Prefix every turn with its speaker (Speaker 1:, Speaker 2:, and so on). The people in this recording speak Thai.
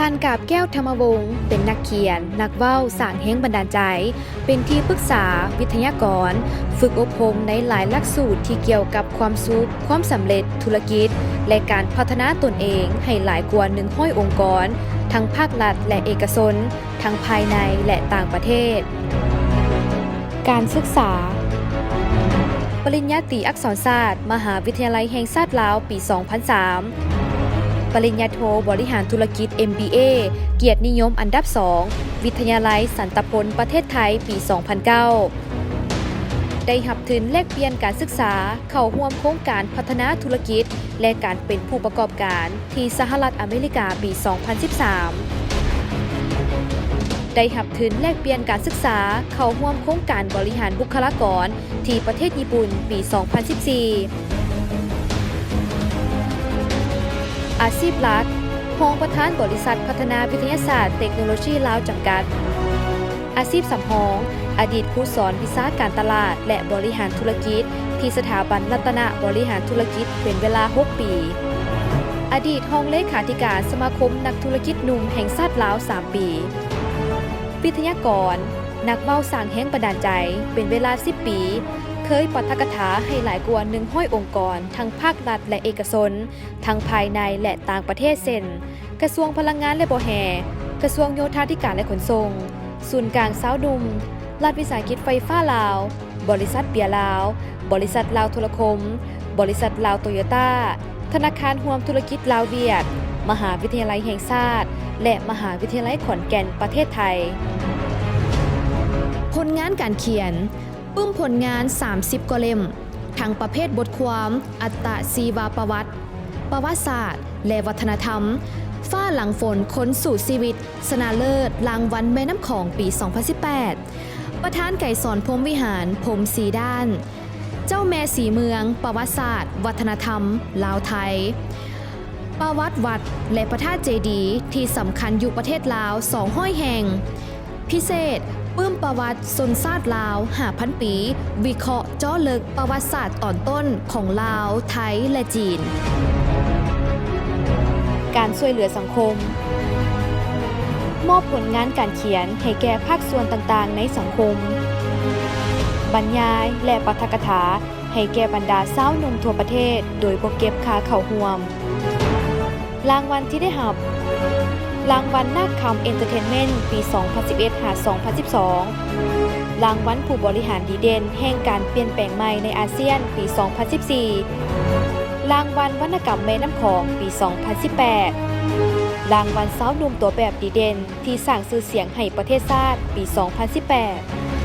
Speaker 1: านกาบแก้วธรรมวงศ์เป็นนักเขียน นักเว้าสร้างแรงบันดาลใจ เป็นที่ปรึกษาวิทยากร ฝึกอบรมในหลายหลักสูตรที่เกี่ยวกับความสุข ความสำเร็จธุรกิจ และการพัฒนาตนเองให้หลายกว่า100องค์กร ทั้งภาครัฐและเอกชนทั้งภายในและต่างประเทศ การศึกษา ปริญญาตรีอักษรศาสตร์มหาวิทยาลัยแห่งชาติลาวปี 2003 ปริญญาโทบริหารธุรกิจ MBA เกียรตินิยมอันดับ 2 วิทยาลัยสันตพลประเทศไทยปี 2009 ได้รับทุนแลกเปลี่ยนการศึกษาเข้าร่วมโครงการพัฒนาธุรกิจและการเป็นผู้ประกอบการที่สหรัฐอเมริกาปี 2013 ได้รับทุนแลกเปลี่ยนการศึกษาเข้าร่วมโครงการบริหารบุคลากรที่ประเทศญี่ปุ่นปี 2014 อาชีพหลักรองประธานบริษัทพัฒนาวิทยาศาสตร์เทคโนโลยีลาวจำกัด อาชีพสำรองอดีตครูสอนวิชาการตลาดและบริหารธุรกิจที่สถาบันรัตนบริหารธุรกิจเป็นเวลา 6 ปี อดีตรองเลขาธิการสมาคมนักธุรกิจหนุ่มแห่งชาติลาว 3 ปี วิทยากร นักเว้าสร้างแรงบันดาลใจเป็นเวลา 10 ปี เคยปาฐกถาให้หลายกว่า100องค์กรทั้งภาครัฐและเอกชนทั้งภายในและต่างประเทศเช่นกระทรวงพลังงานและบ่อแห่กระทรวงโยธาธิการและขนส่งศูนย์กลางสาวดุมรัฐวิสาหกิจไฟฟ้าลาวบริษัทเบียร์ลาวบริษัทลาวโทรคมบริษัทลาวโตโยต้าธนาคารร่วมธุรกิจลาวเวียดมหาวิทยาลัยแห่งชาติและมหาวิทยาลัยขอนแก่นประเทศไทยผลงานการเขียนปึ้มผลงาน30กว่าเล่มทั้งประเภทบทความอัตชีวประวัติประวัติศาสตร์และวัฒนธรรมฝ้าหลังฝนค้นสู่ชีวิตชนะเลิศรางวัลแม่น้ำของปี 2018 ประธานไก่สอนพรหมวิหารพรหมสีด้าน เจ้าแม่สีเมืองประวัติศาสตร์วัฒนธรรมลาวไทยประวัติวัดและพระธาตุเจดีย์ที่สำคัญอยู่ประเทศลาว200แห่งพิเศษปื้มประวัติชนชาติลาว 5,000 ปี วิเคราะห์เจาะลึกประวัติศาสตร์ตอนต้นของลาว ไทย และจีน การช่วยเหลือสังคม มอบผลงานการเขียนให้แก่ภาคส่วนต่างๆในสังคม บรรยายและปาฐกถาให้แก่บรรดาสาวหนุ่มทั่วประเทศโดยบ่เก็บค่าเข้าร่วม รางวัลที่ได้รับรางวัลนาคคำเอนเตอร์เทนเมนต์ปี 2011-2012 รางวัลผู้บริหารดีเด่นแห่งการเปลี่ยนแปลงใหม่ในอาเซียนปี 2014 รางวัลวรรณกรรมแม่น้ำของปี 2018 รางวัลสาวหนุ่มตัวแบบดีเด่นที่สร้างชื่อเสียงให้ประเทศชาติปี 2018